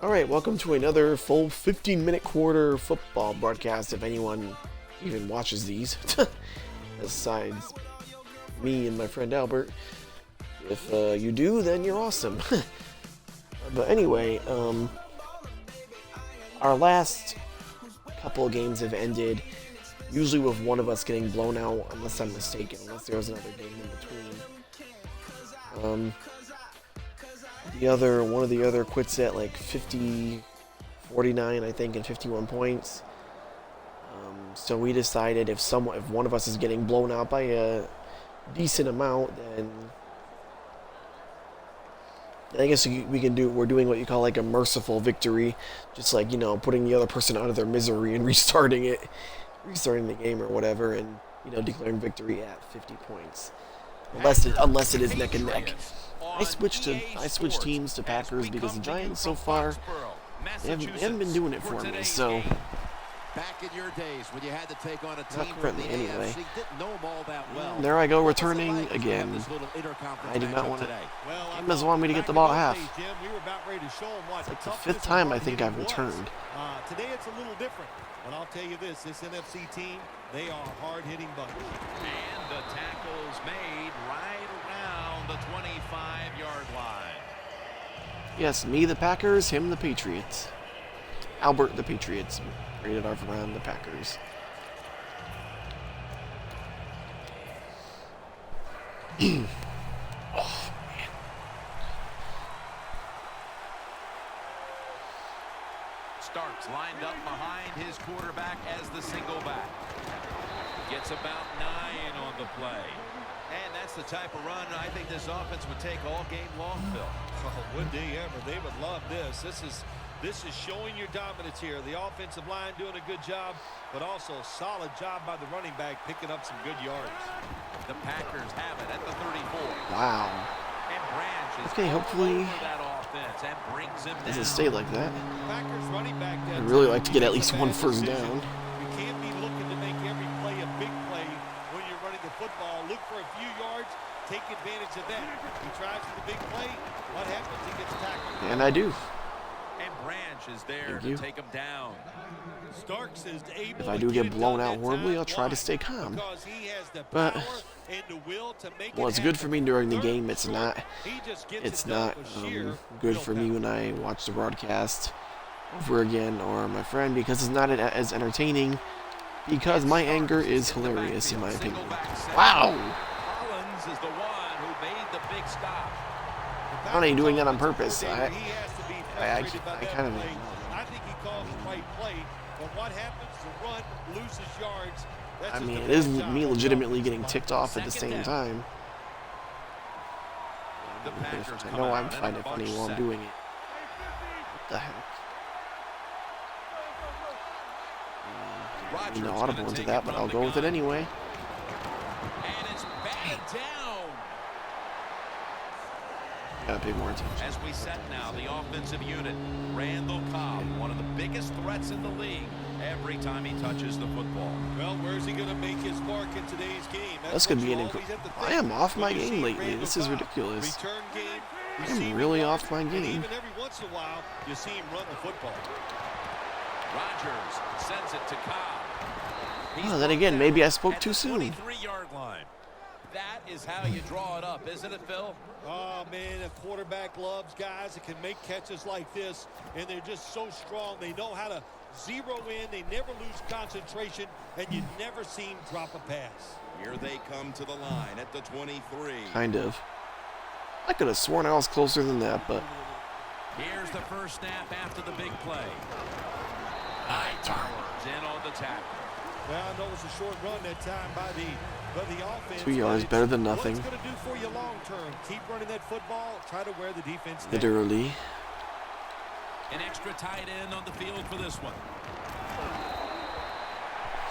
Alright, welcome to another full 15-minute quarter football broadcast, if anyone even watches these, besides me and my friend Albert. If you do, then you're awesome. But anyway, our last couple of games have ended, usually with one of us getting blown out, unless I'm mistaken, unless there was another game in between. One of the other quits at like 49, I think, and 51 points. So we decided if one of us is getting blown out by a decent amount, then I guess we're doing what you call like a merciful victory, just like, putting the other person out of their misery and restarting the game or whatever, and declaring victory at 50 points, unless it is neck and neck. I switched teams to Packers because the Giants so far they haven't been doing it for me. So back in your days when you had to take on a team not currently from the anyway. AFC, didn't know them all that well. There I go, returning again. I do not want it. He doesn't want me to get the ball at half. It's like the 5th time I think I've returned. Today it's a little different, but I'll tell you this NFC team, they are a hard-hitting bunch. And the tackle's made right around the 25-yard line. Yes, me the Packers, him the Patriots. Albert the Patriots. Rated R around the Packers. Oh, man. Starks lined up behind his quarterback as the single back. Gets about 9 on the play. And that's the type of run I think this offense would take all game long, Phil. Oh, would they ever? They would love this. This is showing your dominance here. The offensive line doing a good job, but also a solid job by the running back picking up some good yards. The Packers have it at the 34. Wow. And Branch is Okay, hopefully that offense and brings him doesn't down. stay like that. Packers running back. I'd really like to get at least one first down. You can't be looking to make every play a big play when you're running the football. Look for a few yards. Take advantage of that. He tries for the big play. What happens? He gets tackled. And I do. And Branch is there to take him down. Starks is able If I do get blown out horribly, I'll try to stay calm. But well, it's good for me during the game. It's not good for me when I watch the broadcast over again, or my friend, because it's not as entertaining. Because my anger is hilarious, in my opinion. Wow! Collins is the one who made the big stop. How are you doing that on purpose? I kind of. I think he calls the right play, but what happens? The run loses yards. I mean, it is me legitimately getting ticked off at the same time. I know I'm finding it funny while I'm doing it. What the heck? No audible into that, but I'll go with it anyway. And it's batted down. Gotta pay more attention. As we set now, the offensive unit, Randall Cobb, one of the biggest threats in the league every time he touches the football. Well, where's he going to make his mark in today's game? This could be an incredible. I am off my game lately. This is ridiculous. I am really off my game. Even every once in a while, you see him run the football. Rodgers sends it to Cobb. Oh, then again, maybe I spoke too soon. 23-yard line. That is how you draw it up, isn't it, Phil? Oh, man, a quarterback loves guys that can make catches like this, and they're just so strong. They know how to zero in. They never lose concentration, and you never see him drop a pass. Here they come to the line at the 23. Kind of. I could have sworn I was closer than that, but... Here's the first snap after the big play. Towers in on the tackle. Well, I know it was a short run that time by the offense. 2 yards, better than nothing. What's going to do for you long term? Keep running that football. Try to wear the defense down. Literally. An extra tight end on the field for this one.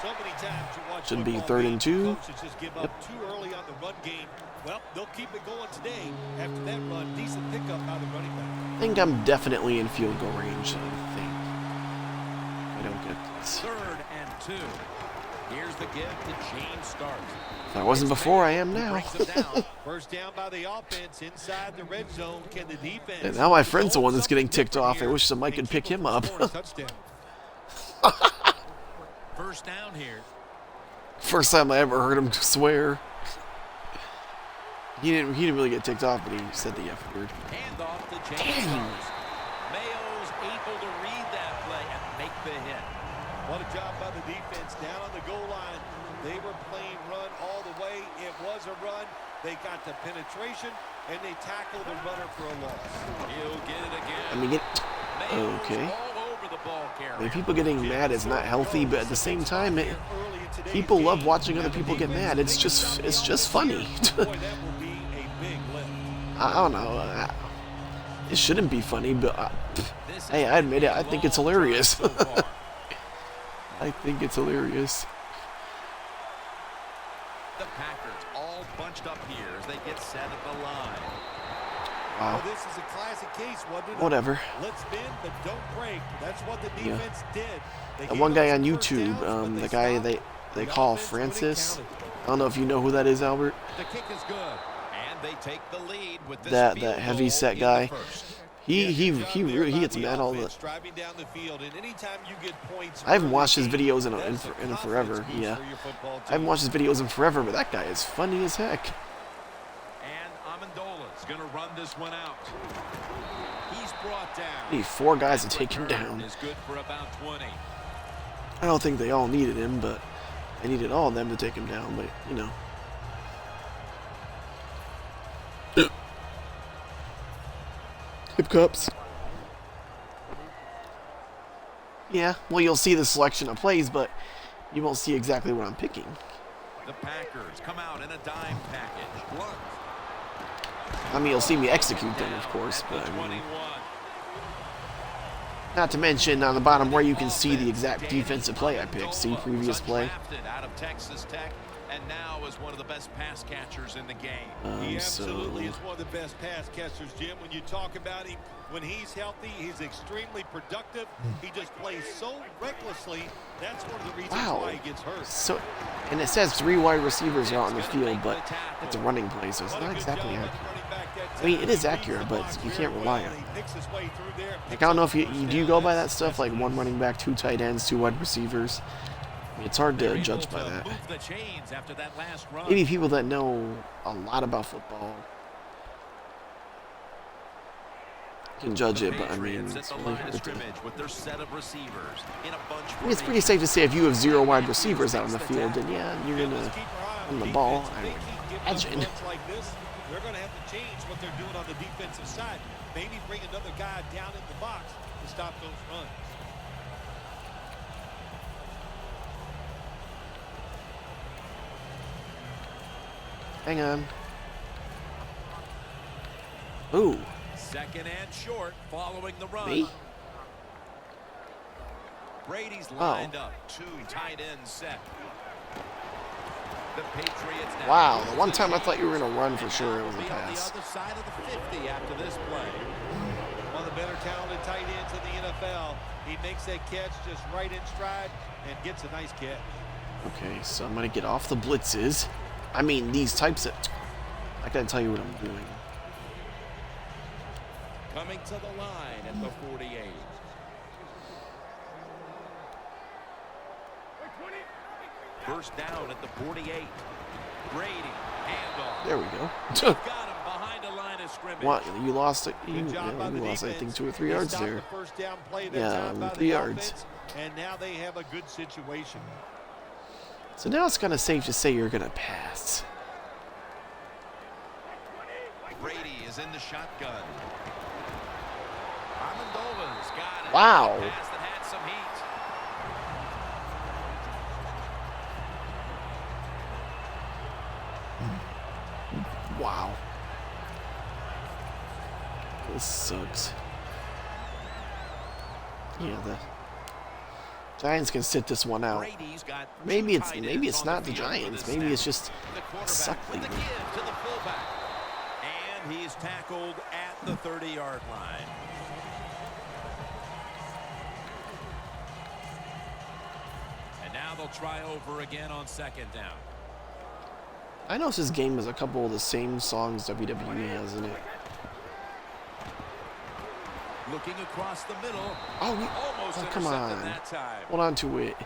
So many times you watch should be football 3rd and 2. coaches just give up too early on the run game. Well, they'll keep it going today. After that run, decent pickup by the running back. I think I'm definitely in field goal range, I think. I don't get this. 3rd and 2. Here's the give to James Starks. If I wasn't before, I am now. First down by the offense inside the red zone. Can the defense? And now my friend's the one that's getting ticked off. I wish somebody could pick him up. First down here. First time I ever heard him swear. He didn't really get ticked off, but he said the F word. Hand off to James Starks. Mayo's able to read that play and make the hit. What a job by the defense down on the goal line. They were playing run all the way. It was a run. They got the penetration, and they tackled the runner for a loss. He'll get it again. I mean, okay. All over the ball carrier. I mean, people getting mad is not healthy, but at the same time, people love watching other people get mad. It's just funny. I don't know. It shouldn't be funny, but hey, I admit it. I think it's hilarious. I think it's hilarious. The Packers all bunched up here as they get set at the line. Wow. Well, this is a classic case, wasn't it? Whatever. Let's bend, but don't break. That's what the defense did. That one guy on YouTube, the guy they call Francis. I don't know if you know who that is, Albert. The kick is good, and they take the lead with this That field heavy goal set in guy. the first. He gets mad all the. Driving down the field, and anytime you get points, I haven't watched his videos in forever. Yeah, I haven't watched his videos in forever, but that guy is funny as heck. And Amendola's going to run this one out. He's brought down. Need 4 guys to take him down. Is good for about 20. I don't think they all needed him, but they needed all of them to take him down. But you know. Hip cups. Yeah, well, you'll see the selection of plays, but you won't see exactly what I'm picking. The Packers come out in a dime package. Blunt. I mean, you'll see me execute them, of course, but I mean, not to mention on the bottom where you can see the exact defensive play I picked. See previous play. Out of Texas Tech, and now is one of the best pass catchers in the game. He absolutely is one of the best pass catchers, Jim. When you talk about him, when he's healthy, he's extremely productive. He just plays so recklessly. That's one of the reasons why he gets hurt. So, and it says 3 wide receivers are out on the field, but it's a running play, so it's not exactly accurate. I mean, it is accurate, but you can't rely on it. Like, I don't know if you do you go by that stuff, like 1 running back, 2 tight ends, 2 wide receivers. I mean, it's hard to judge by that. Maybe people that know a lot about football can judge it, but I mean, it's really hard to. I mean, it's pretty safe to say if you have 0 wide receivers out on the field, then yeah, you're gonna run the ball. I would imagine. They're going to have to change what they're doing on the defensive side. Maybe bring another guy down in the box to stop those runs. Hang on. Ooh. Second and short following the run. Me? Brady's lined up. 2 tight ends set. The Patriots now. Wow, the one time I thought you were going to run for sure, it was a pass. On the other side of the 50 after this play. One of the better talented tight ends in the NFL. He makes that catch just right in stride and gets a nice catch. Okay, so I'm going to get off the blitzes. I mean, these types of... I got to tell you what I'm doing. Coming to the line at the 48. First down at the 48. Brady, handoff. There we go. Got him behind the line of scrimmage. What? You lost it. You lost, I think, 2 or 3 yards there. Yeah, 3 yards. And now they have a good situation. So now it's kind of safe to say you're going to pass. Brady is in the shotgun. Amendola's got it. Wow. Pass that had some heat. Wow. This sucks. Yeah, the Giants can sit this one out. Maybe it's not the Giants. Maybe it's just a suck league. And he's tackled at the 30-yard line. And now they'll try over again on second down. I noticed this game has a couple of the same songs WWE has in it. Looking across the middle. Oh, come on. That time. Hold on to it.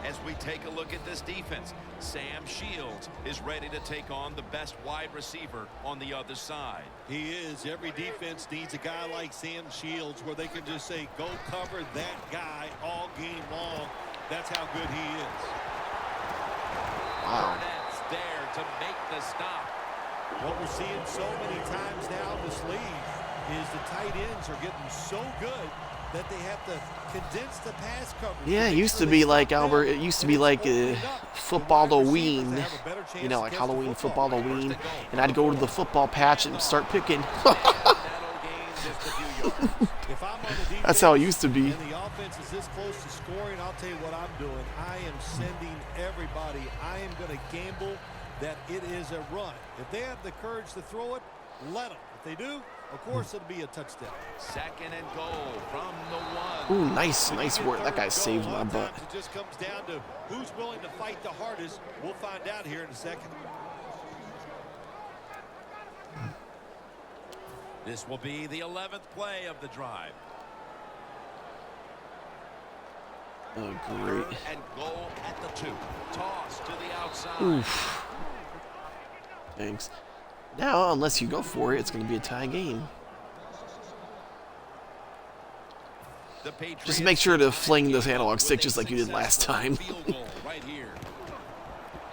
As we take a look at this defense, Sam Shields is ready to take on the best wide receiver on the other side. He is. Every defense needs a guy like Sam Shields where they can just say, go cover that guy all game long. That's how good he is. Wow. Burnett's there to make the stop. What we're seeing so many times now in this league is the tight ends are getting so good that they have to condense the pass coverage. Yeah, it used to be like, Albert, it used to be like football Halloween, you know, like Halloween, football Halloween, and I'd go to the football patch and start picking. That's how it used to be. And the offense is this close to scoring. I'll tell you what I'm doing. I am sending everybody. I am going to gamble that it is a run. If they have the courage to throw it, let them. If they do, of course, it'll be a touchdown. Second and goal from the 1. Ooh, nice work. That guy saved my butt. It just comes down to who's willing to fight the hardest. We'll find out here in a second. This will be the 11th play of the drive. Oh, great. And goal at the 2. Toss to the outside. Oof. Thanks. Now, unless you go for it, it's going to be a tie game. Just make sure to fling those analog stick just like you did last time. Right here.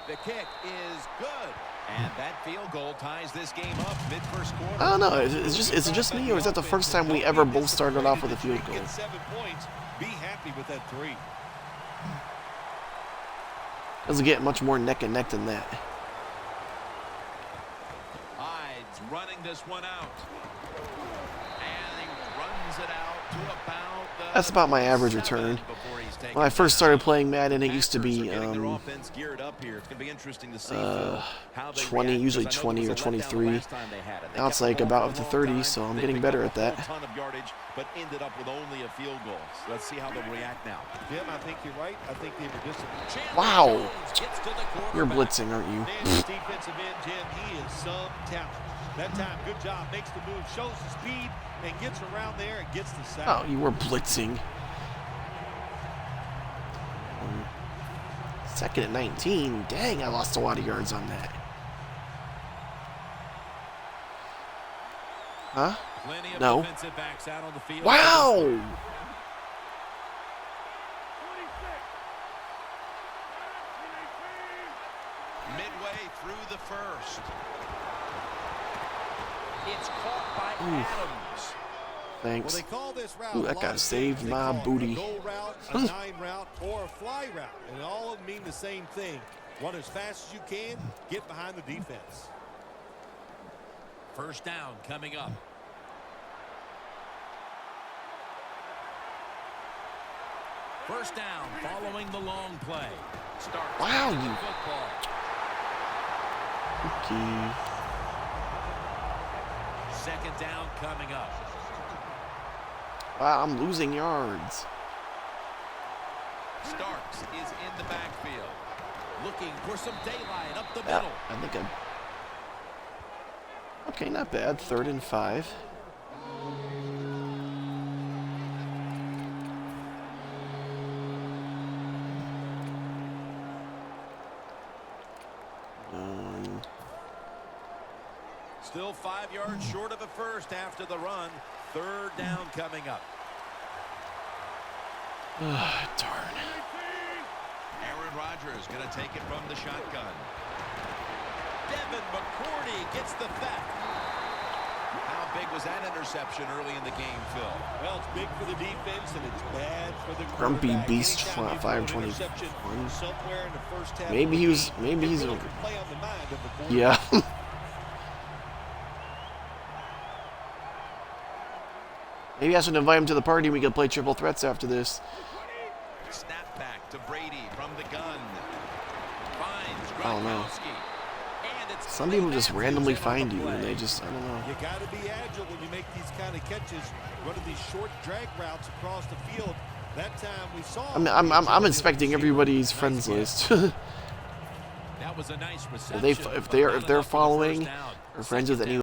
The kick is good. And that field goal ties this game up mid-first quarter. I don't know. Is it just me, or is that the first time we ever both started off with a field goal? 7 points. Be happy with that 3. Doesn't get much more neck and neck than that. Hyde's running this one out. And he runs it out to about the... That's about my average return. When I first started playing Madden, it used to be 20, usually 20 or 23. Now it's like about up to 30, so I'm getting better at that. But ended up with only a field goal. So let's see how they'll react now. Jim, I think you're right. I think they were disappointed. Wow. You're blitzing, aren't you? This defensive end, Jim, he is some talent. That time, good job. Makes the move, shows the speed, and gets around there and gets the sack. Oh, you were blitzing. Second and 19. Dang, I lost a lot of yards on that. Huh? No. Wow! Midway through the first. It's caught by Adams. Thanks. Well, they call this route Ooh, that guy saved my booty. A go route, a 9 route, or a fly route. And all of them mean the same thing. Run as fast as you can, get behind the defense. First down coming up. First down following the long play. Starts wow, you. Football. Okay. Second down coming up. Wow, I'm losing yards. Starks is in the backfield. Looking for some daylight up the middle. I think I'm... Okay, not bad. 3rd and 5. Still 5 yards short of a first after the run. 3rd down coming up. Darn. Aaron Rodgers going to take it from the shotgun. Devin McCourty gets the theft. How big was that interception early in the game, Phil? Well, it's big for the defense, and it's bad for the Grumpy Beast 521. Maybe he's over. Yeah. Maybe I should invite him to the party and we can play triple threats after this. Snap back to Brady from the gun. Finds I don't know. And Some people just randomly find you and they just, I don't know. You got to be agile when you make these kind of catches, running these short drag routes across the field. That time we saw I'm inspecting everybody's friends list. That was a nice if they're following or friends with anyone